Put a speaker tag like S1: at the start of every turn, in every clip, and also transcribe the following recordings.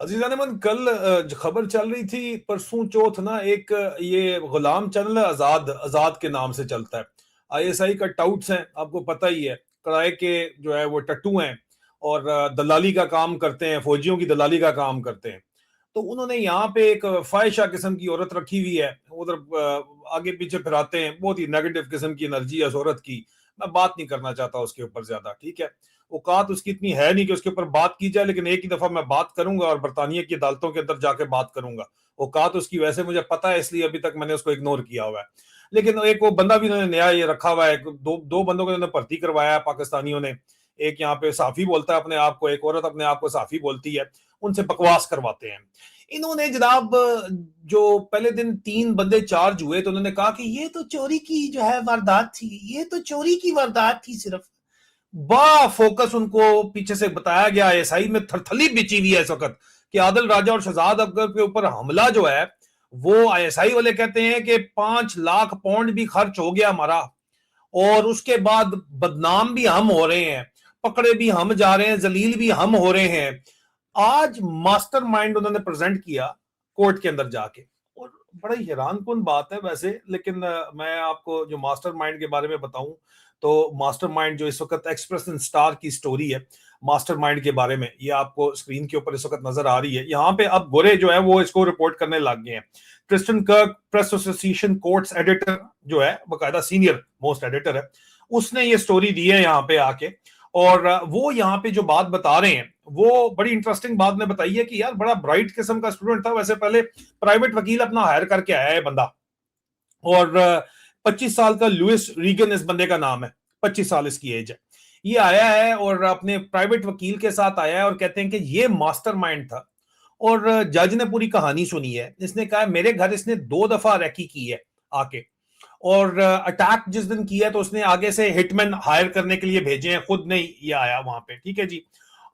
S1: अजीजा Neyman, कल खबर चल रही थी परसों चौथ ना, एक ये गुलाम चैनल है, आजाद आजाद के नाम से चलता है। आईएसआई का टाउट्स हैं, आपको पता ही है। किराए के जो है वो टट्टू हैं और दलाली का काम करते हैं, फौजियों की दलाली का काम करते हैं। तो उन्होंने यहाँ पे एक फाहिशा किस्म की औरत रखी हुई है, उधर आगे पीछे फिराते हैं। बहुत ही नेगेटिव किस्म की एनर्जी है उस औरत की। मैं बात नहीं करना चाहता उसके ऊपर ज्यादा, ठीक है। औकात उसकी इतनी है नहीं कि उसके ऊपर बात की जाए, लेकिन एक ही दफा मैं बात करूंगा और बरतानिया की अदालतों के अंदर जाके बात करूंगा। औकात उसकी वैसे मुझे पता है, इसलिए अभी तक मैंने उसको इग्नोर किया हुआ है। लेकिन एक वो बंदा भी उन्होंने नया ये रखा हुआ है, दो बंदों को उन्होंने भर्ती करवाया है पाकिस्तानियों ने। एक यहाँ पे साफी बोलता है अपने आप को, एक औरत अपने आप को साफी बोलती है। उनसे बकवास करवाते हैं। इन्होंने जनाब, जो पहले दिन 3 बंदे चार्ज हुए तो उन्होंने कहा कि ये तो चोरी की जो है वारदात थी, ये तो चोरी की वारदात थी सिर्फ। बड़ा फोकस उनको पीछे से बताया गया। आईएसआई में थरथली बिची हुई है इस वक्त कि आदिल राजा और शहजाद अख्तर के ऊपर हमला जो है, वो आईएसआई वाले कहते हैं कि 5 लाख पाउंड भी खर्च हो गया हमारा, और उसके बाद बदनाम भी हम हो रहे हैं, पकड़े भी हम जा रहे हैं, जलील भी हम हो रहे हैं। आज मास्टरमाइंड उन्होंने प्रेजेंट किया कोर्ट के अंदर जाके। और बड़ा हैरान कुन बात है वैसे, लेकिन मैं आपको जो मास्टरमाइंड के बारे में बताऊं, तो मास्टरमाइंड जो इस वक्त एक्सप्रेस एंड स्टार की स्टोरी है मास्टरमाइंड के बारे में, ये आपको स्क्रीन के ऊपर इस वक्त नजर आ रही है। यहाँ पे अब गोरे जो है वो इसको रिपोर्ट करने लग गए हैं। क्रिस्टन कर्क, प्रेस एसोसिएशन कोर्ट्स एडिटर जो है, बकायदा सीनियर मोस्ट एडिटर है, उसने ये स्टोरी दी है यहाँ पे आके। और वो यहाँ पे जो बात बता रहे हैं वो बड़ी इंटरेस्टिंग बात ने बताई है कि यार बड़ा ब्राइट किस्म का स्टूडेंट था। वैसे पहले प्राइवेट वकील अपना हायर करके आया है बंदा। और 25 साल का लुइस रीगन इस बंदे का नाम है। 25 साल इसकी एज है। ये आया है और अपने प्राइवेट वकील के साथ आया है और कहते हैं कि ये मास्टरमाइंड था। और जज ने पूरी कहानी सुनी है। इसने कहा मेरे घर इसने 2 दफा रैकी की है आके। और अटैक जिस दिन किया तो उसने आगे से हिटमैन हायर करने के लिए भेजे हैं, खुद नहीं ये आया वहां पे, ठीक है जी।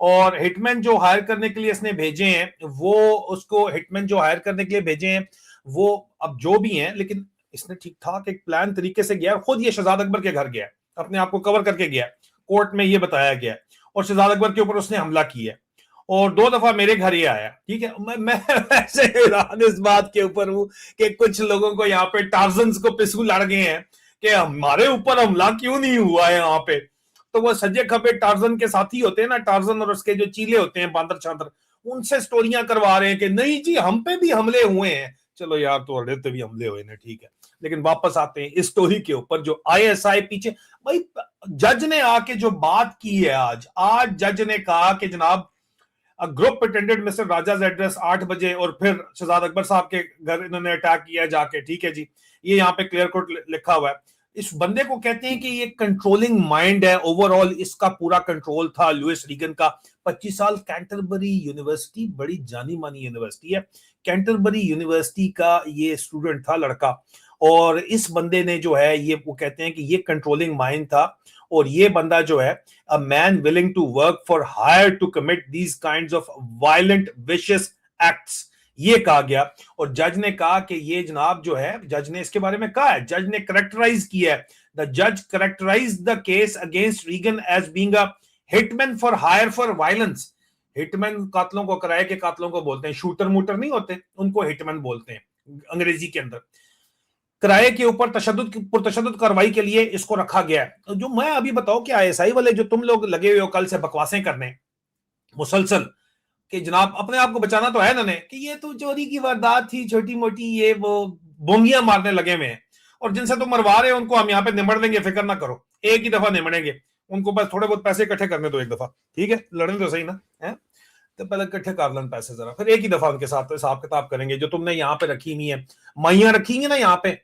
S1: और हिटमैन जो हायर करने के लिए इसने भेजे हैं, वो उसको हिटमैन जो हायर करने के लिए भेजे हैं वो अब जो भी हैं, लेकिन इसने ठीक ठाक एक प्लान तरीके से गया। खुद ये शहजाद अकबर के घर गया, अपने आप को कवर करके गया। कोर्ट में ये बताया गया और शहजाद अकबर के ऊपर उसने हमला किया। और 2 दफा मेरे घर ही आया, ठीक है। मैं ऐसे हैरान इस बात के ऊपर हूं कि कुछ लोगों को यहाँ पे टार्जन्स को पिसू लड़ गए हैं कि हमारे ऊपर हमला क्यों नहीं हुआ है यहाँ पे। तो वो सजे खबे टार्जन के साथी होते हैं ना, टार्जन और उसके जो चीले होते हैं बांदर छांदर, उनसे स्टोरियां करवा रहे हैं कि नहीं जी हम पे भी हमले हुए हैं। चलो यार, तो अड़े तो भी हमले हुए ना, ठीक है। लेकिन वापस आते हैं इस स्टोरी के ऊपर जो आईएसआई पीछे। भाई, जज ने आके जो बात की है, आज जज ने कहा कि जनाब, ग्रुप अटेंडेड मिस्टर राजाज एड्रेस 8 बजे और फिर शहजाद अकबर साहब के घर इन्होंने अटैक किया जाके, ठीक है जी। ये यहाँ पे क्लियर कट लिखा हुआ है। इस बंदे को कहते हैं कि ये कंट्रोलिंग माइंड है। ओवरऑल इसका पूरा कंट्रोल था लुइस रीगन का। 25 साल, कैंटरबरी यूनिवर्सिटी बड़ी जानी मानी यूनिवर्सिटी है। कैंटरबरी यूनिवर्सिटी का ये स्टूडेंट था, लड़का। और इस बंदे ने जो है ये, वो कहते हैं कि ये कंट्रोलिंग माइंड था। और ये बंदा जो है, a man willing to work for hire to commit these kinds of violent vicious acts, ये कहा गया। और जज ने कहा कि ये जनाब जो है, जज ने इसके बारे में कहा है, जज ने करेक्टराइज किया है। द जज characterized the case against Reagan as being a hitman for hire for violence. Hitman कातलों को, किराए के कातलों को बोलते हैं। शूटर मूटर नहीं होते, उनको हिटमैन बोलते हैं अंग्रेजी के अंदर। किराए के ऊपर पुरतशद्दुद कार्रवाई के लिए इसको रखा गया है। जो मैं अभी बताऊं कि आईएसआई वाले जो तुम लोग लगे हुए हो कल से बकवासें करने मुसलसल, कि जनाब अपने आप को बचाना तो है ना ने, कि ये तो चोरी की वारदात थी छोटी मोटी, ये वो बोंगियां मारने लगे हुए हैं। और जिनसे तुम मरवा रहे हो उनको हम यहाँ पे निमड़ देंगे, फिक्र ना करो, एक ही दफा निमड़ेंगे। उनको बस थोड़े बहुत पैसे इकट्ठे करने दो एक दफा, ठीक है। लड़ने तो सही ना है, तो पहले इकट्ठे कर लें पैसे जरा, फिर एक ही दफा उनके साथ हिसाब किताब करेंगे। जो तुमने यहाँ पे रखी हुई है माइयां रखी ना यहाँ पे,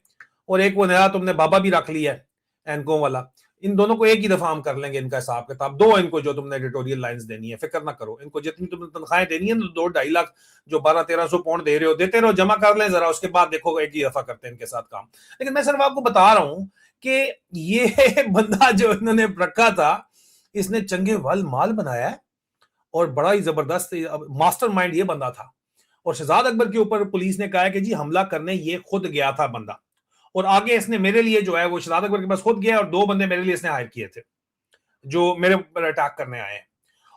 S1: और एक वो नया तुमने बाबा भी रख लिया है एनको वाला, इन दोनों को एक ही दफा हम कर लेंगे इनका हिसाब किताब। दो इनको जो तुमने एडिटोरियल लाइंस देनी है, फिक्र ना करो। इनको जितनी तुमने तनख्वाहें देनी है, 2-2.5 लाख जो 1200-1300 पाउंड दे रहे हो, देते रहो, जमा कर लें जरा, उसके बाद देखो एक ही दफा करते हैं इनके साथ काम। लेकिन मैं सिर्फ आपको बता रहा हूं कि ये बंदा जो इन्होंने रखा था, इसने चंगे वल माल बनाया है और बड़ा ही जबरदस्त मास्टरमाइंड ये बंदा था। और शहजाद अकबर के ऊपर पुलिस ने कहा है कि जी हमला करने ये खुद गया था बंदा। और आगे इसने मेरे लिए जो है वो शहजाद अकबर के पास खुद गया और 2 बंदे मेरे लिए इसने हायर किए थे जो मेरे ऊपर अटैक करने आए हैं।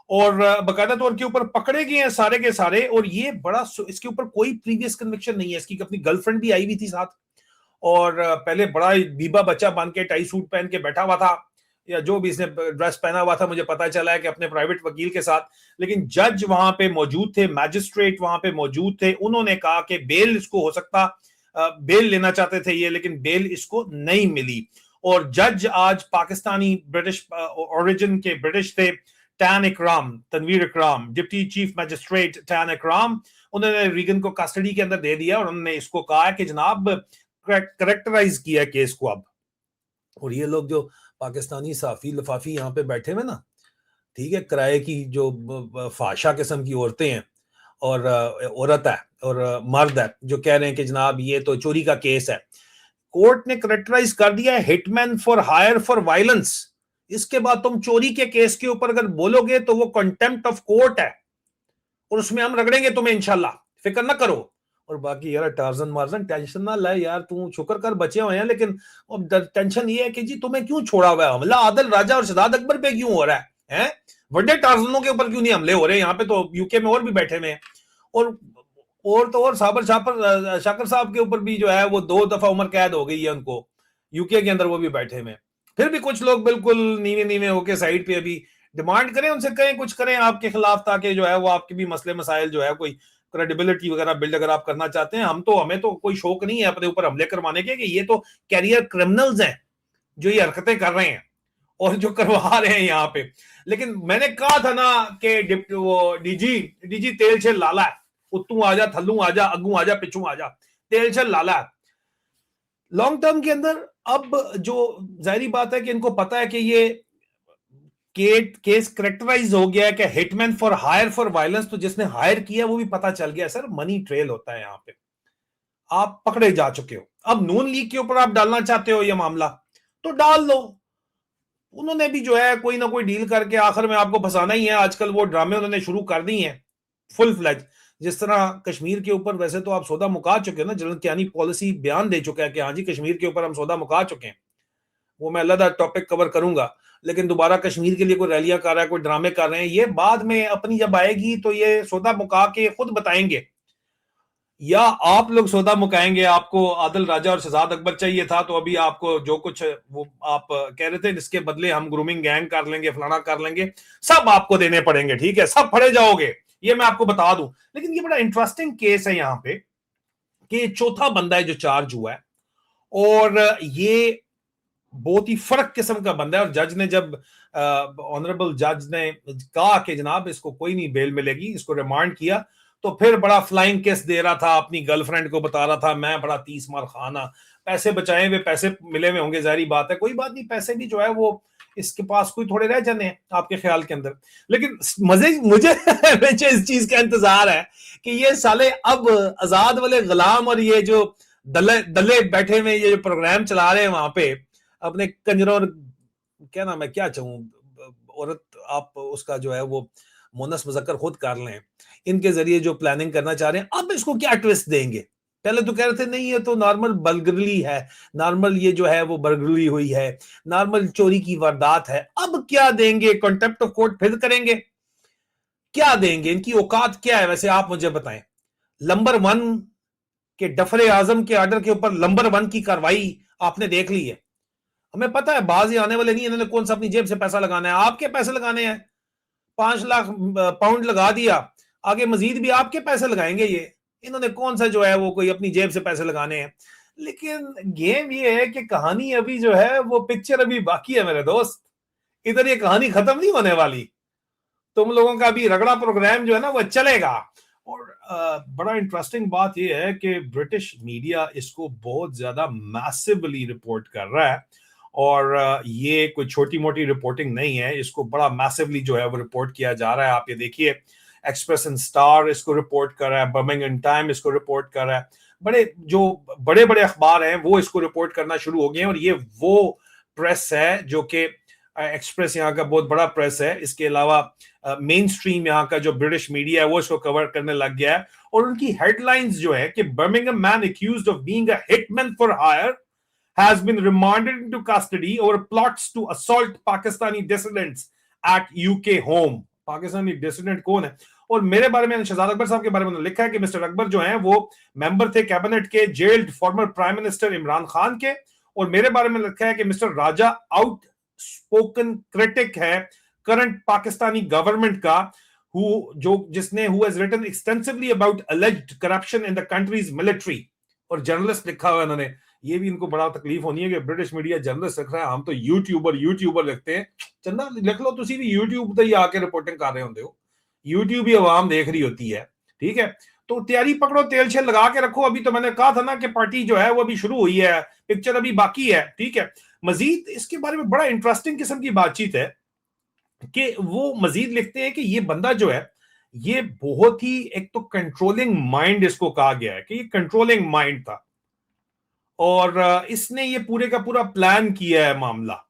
S1: और बकायदा तौर के ऊपर पकड़े गए हैं सारे के सारे। और ये बड़ा, इसके ऊपर कोई प्रीवियस कन्विक्शन नहीं है, इसकी अपनी गर्लफ्रेंड भी आई हुई थी साथ, और पहले बड़ा बीबा बच्चा बन के टाई सूट पहन के बैठा हुआ था, या जो भी इसने ड्रेस पहना हुआ था, मुझे पता चला है कि अपने प्राइवेट वकील के साथ। लेकिन जज वहां पे मौजूद थे, मैजिस्ट्रेट वहां पे मौजूद थे, उन्होंने कहा कि बेल इसको हो सकता, बेल लेना चाहते थे ये, लेकिन बेल इसको नहीं मिली। और जज आज पाकिस्तानी ब्रिटिश ओरिजिन के ब्रिटिश थे, टैन इकराम, तनवीर इकराम, डिप्टी चीफ मैजिस्ट्रेट टैन इकराम, उन्होंने रीगन को कस्टडी के अंदर दे दिया और उन्होंने इसको कहा कि जनाब करेक्टराइज किया केस को अब। और ये लोग जो पाकिस्तानी साफी लफाफी यहाँ पे बैठे हुए ना, ठीक है, किराए की जो फाशा किस्म की औरतें हैं और औरत है और मर्द है, जो कह रहे हैं कि जनाब ये तो चोरी का केस है, कोर्ट ने करेक्टराइज कर दिया है hitman for hire for violence. इसके बाद तुम चोरी के केस के ऊपर अगर बोलोगे तो वो कंटेम्प्ट ऑफ कोर्ट है, और उसमें हम रगड़ेंगे तुम्हें इंशाल्लाह, फिक्र ना करो। और बाकी यार टार्जन मार्जन टेंशन ना ले यार, तू शुक्र कर बचे हुए हैं, लेकिन अब टेंशन ये है कि जी तुम्हें क्यों छोड़ा हुआ है, हमला आदिल राजा और शहजाद अकबर पे क्यों हो रहा है? बड़े टार्जनों के ऊपर क्यों नहीं हमले हो रहे? यहाँ पे तो यूके में और भी बैठे हुए हैं, और तो और साबर शापर शाकर साहब के ऊपर भी जो है वो 2 दफा उम्र कैद हो गई है उनको, यूके के अंदर वो भी बैठे हुए। फिर भी कुछ लोग बिल्कुल नीवे नीवे होके साइड पे अभी डिमांड करें, उनसे कहें कुछ करें आपके खिलाफ, ताकि जो है वो आपके भी मसले मसाइल जो है कोई क्रेडिबिलिटी वगैरह बिल्ड अगर आप करना चाहते हैं। हमें तो कोई शौक नहीं है अपने ऊपर हमले करवाने के, कि ये तो कैरियर क्रिमिनल्स हैं जो ये हरकतें कर रहे हैं और जो करवा रहे हैं यहाँ पे। लेकिन मैंने कहा था ना कि वो डीजी तेल से लाला है, उत्तू आजा, थल्लू आजा, अगू आजा, पिछू आजा, तेल से लाला है। लॉन्ग टर्म के अंदर अब जो जाहिर बात है कि इनको पता है कि ये केस करेक्टराइज हो गया है कि hitman for hire for violence, तो जिसने हायर किया वो भी पता चल गया सर, मनी ट्रेल होता है यहाँ पे, आप पकड़े जा चुके हो। अब नून लीग के ऊपर आप डालना चाहते हो ये मामला, तो डाल लो। उन्होंने भी जो है कोई ना कोई डील करके आखिर में आपको फंसाना ही है। आजकल वो ड्रामे उन्होंने शुरू कर दी हैं फुल फ्लैज। जिस तरह कश्मीर के ऊपर वैसे तो आप सौदा मुका चुके हैं ना, जनरल कियानी पॉलिसी बयान दे चुका है कि हाँ जी कश्मीर के ऊपर हम सौदा मुका चुके हैं, वो मैं अलग टॉपिक कवर करूंगा। लेकिन दोबारा कश्मीर के लिए कोई रैलियां कर रहा है, कोई ड्रामे कर रहे हैं, ये बाद में अपनी जब आएगी तो ये सौदा मुका के खुद बताएंगे, या आप लोग सौदा मुकाएंगे। आपको आदिल राजा और शहजाद अकबर चाहिए था, तो अभी आपको जो कुछ वो आप कह रहे थे इसके बदले हम ग्रूमिंग गैंग कर लेंगे, फलाना कर लेंगे, सब आपको देने पड़ेंगे, ठीक है, सब फड़े जाओगे, ये मैं आपको बता दूं। लेकिन ये बड़ा इंटरेस्टिंग केस है यहाँ पे कि चौथा बंदा है जो चार्ज हुआ है, और ये बहुत ही फर्क किस्म का बंदा है। और जज ने जब ऑनरेबल जज ने कहा कि जनाब इसको कोई नहीं बेल मिलेगी, इसको रिमांड किया, तो फिर बड़ा फ्लाइंग किस दे रहा था, अपनी गर्लफ्रेंड को बता रहा था मैं बड़ा 30 मार खाना, पैसे बचाए हुए, पैसे मिले हुए होंगे, जारी बात है, कोई बात नहीं, पैसे भी जो है वो इसके पास कोई थोड़े रह जाने हैं आपके ख्याल के अंदर। लेकिन मजे मुझे इस चीज का इंतजार है कि ये साले अब आजाद वाले गुलाम और ये जो दले दले बैठे हुए ये जो प्रोग्राम चला रहे हैं वहां पे अपने कंजरों, क्या नाम है, क्या चाहूं औरत, आप उसका जो है वो मोनस मुजक्कर खुद कर लें, इनके जरिए जो प्लानिंग करना चाह रहे हैं, अब इसको क्या ट्विस्ट देंगे? पहले तो कह रहे थे नहीं ये तो नॉर्मल बर्गली है, नॉर्मल ये जो है वो बर्गली हुई है, नॉर्मल चोरी की वारदात है, अब क्या देंगे? कॉन्टेम्प्ट ऑफ कोर्ट फिर करेंगे? क्या देंगे? इनकी औकात क्या है वैसे, आप मुझे बताएं। नंबर 1 के डफरे आजम के ऑर्डर के ऊपर नंबर 1 की कार्रवाई आपने देख ली है। हमें पता है बाज ही आने वाले नहीं, इन्होंने कौन सा अपनी जेब से पैसा लगाना है, आपके पैसे लगाने हैं, 5 लाख पाउंड लगा दिया, आगे मजीद भी आपके पैसे लगाएंगे ये, इन्होंने कौन सा जो है वो कोई अपनी जेब से पैसे लगाने हैं। लेकिन गेम ये है कि कहानी अभी जो है वो पिक्चर अभी बाकी है मेरे दोस्त, इधर ये कहानी खत्म नहीं होने वाली, तुम लोगों का भी रगड़ा प्रोग्राम जो है ना वो चलेगा। और बड़ा इंटरेस्टिंग बात यह है कि ब्रिटिश मीडिया इसको बहुत ज्यादा मैसिवली रिपोर्ट कर रहा है, और ये कोई छोटी मोटी रिपोर्टिंग नहीं है, इसको बड़ा मैसिवली जो है वो रिपोर्ट किया जा रहा है। आप ये देखिए, एक्सप्रेस एंड स्टार इसको रिपोर्ट कर रहा है, बर्मिंघम टाइम इसको रिपोर्ट कर रहा है, बड़े बड़े अखबार हैं वो इसको रिपोर्ट करना शुरू हो गए हैं। और ये वो प्रेस है जो कि एक्सप्रेस यहाँ का बहुत बड़ा प्रेस है, इसके अलावा मेन स्ट्रीम यहाँ का जो ब्रिटिश मीडिया है वो इसको कवर करने लग गया है। और उनकी हेडलाइंस जो है कि Birmingham man accused of being a hitman for hire has been remanded into custody over plots to assault Pakistani dissidents at UK home. Pakistani dissident कौन है। और मेरे बारे में शहजाद अकबर साहब के बारे में लिखा है कि मिस्टर अकबर जो हैं वो मेंबर थे कैबिनेट के jailed former prime minister Imran Khan के। और मेरे बारे में लिखा है कि mister Raja outspoken critic है करंट पाकिस्तानी गवर्नमेंट का, जिसने who has written extensively about alleged corruption in the country's military. और जर्नलिस्ट लिखा हुआ इन्होंने, ये भी इनको बड़ा तकलीफ होनी है कि ब्रिटिश मीडिया जर्नलिस्ट लिख रहा है, हम तो यूट्यूबर लिखते हैं। चंदा लिख लो, तुसी भी यूट्यूब ਤੇ आके रिपोर्टिंग कर रहे होंगे हो, यूट्यूब ही आवाम देख रही होती है, ठीक है। तो तैयारी पकड़ो, तेल छेल लगा के रखो। अभी तो मैंने कहा था ना कि पार्टी जो है वो अभी शुरू हुई है, पिक्चर अभी बाकी है, ठीक है। मजीद इसके बारे में बड़ा इंटरेस्टिंग किस्म की बातचीत है कि वो मजीद लिखते हैं कि ये बंदा जो है ये बहुत ही, एक तो कंट्रोलिंग माइंड इसको कहा गया है कि ये कंट्रोलिंग माइंड था, और इसने ये पूरे का पूरा प्लान किया है मामला।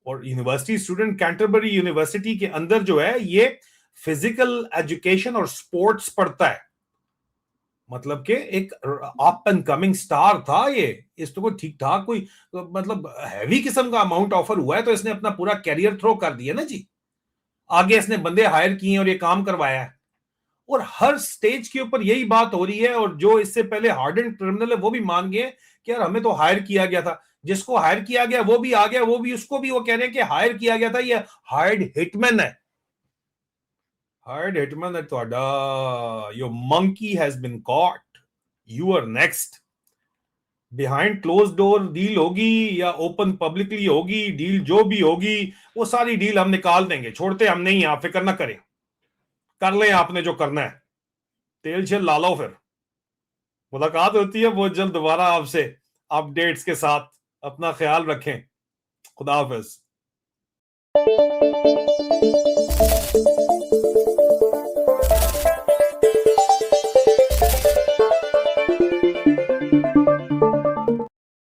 S1: और यूनिवर्सिटी स्टूडेंट, कैंटरबरी यूनिवर्सिटी के अंदर जो है ये फिजिकल एजुकेशन और स्पोर्ट्स पढ़ता है, मतलब कि एक अप एंड कमिंग स्टार था ये। इसको कोई ठीक ठाक कोई मतलब हैवी किस्म का अमाउंट ऑफर हुआ है तो इसने अपना पूरा कैरियर थ्रो कर दिया ना जी। आगे इसने बंदे हायर किए और ये काम करवाया है, और हर स्टेज के ऊपर यही बात हो रही है। और जो इससे पहले हार्डेंड क्रिमिनल है वो भी मान गए कि यार हमें तो हायर किया गया था, जिसको हायर किया गया वो भी आ गया, वो भी उसको भी वो कह रहे हैं कि हायर किया गया था, ये हायर्ड हिटमैन है, हायर्ड हिटमैन है ਤੁਹਾਡਾ। Your monkey has been caught, you are next. Behind close door deal होगी या ओपन पब्लिकली होगी, डील जो भी होगी वो सारी डील हम निकाल देंगे, छोड़ते हम नहीं, आप फिक्र ना करें, कर लें आपने जो करना है, तेल शेल ला लो। फिर मुलाकात होती है बहुत जल्द दोबारा आपसे अपडेट्स के साथ। अपना ख्याल रखें, खुदा हाफिज।